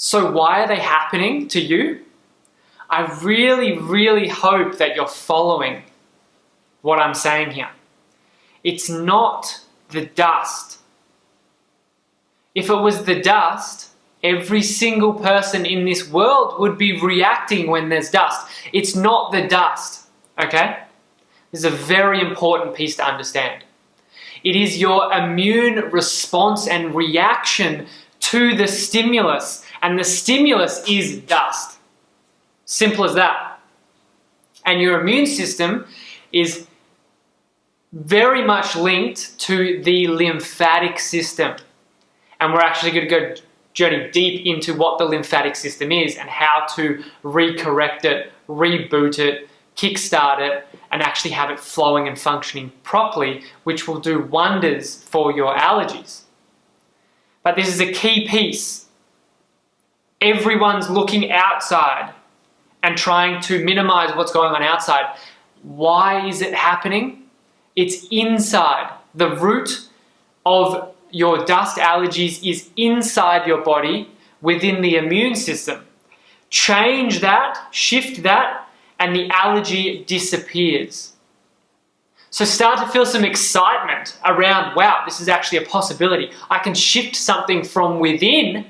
So why are they happening to you? I really hope that you're following what I'm saying here. It's not the dust. If it was the dust, every single person in this world would be reacting when there's dust. It's not the dust, okay? This is a very important piece to understand. It is your immune response and reaction to the stimulus, and the stimulus is dust. Simple as that. And your immune system is very much linked to the lymphatic system. And we're actually going to go journey deep into what the lymphatic system is and how to recorrect it, reboot it, kickstart it, and actually have it flowing and functioning properly, which will do wonders for your allergies. But this is a key piece. Everyone's looking outside and trying to minimize what's going on outside. Why is it happening? It's inside. The root of your dust allergies is inside your body within the immune system. Change that, shift that, and the allergy disappears. So start to feel some excitement around, wow, this is actually a possibility. I can shift something from within,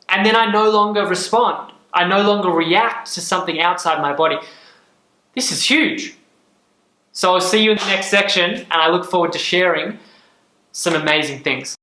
and then I no longer respond. I no longer react to something outside my body. This is huge. So I'll see you in the next section, and I look forward to sharing some amazing things.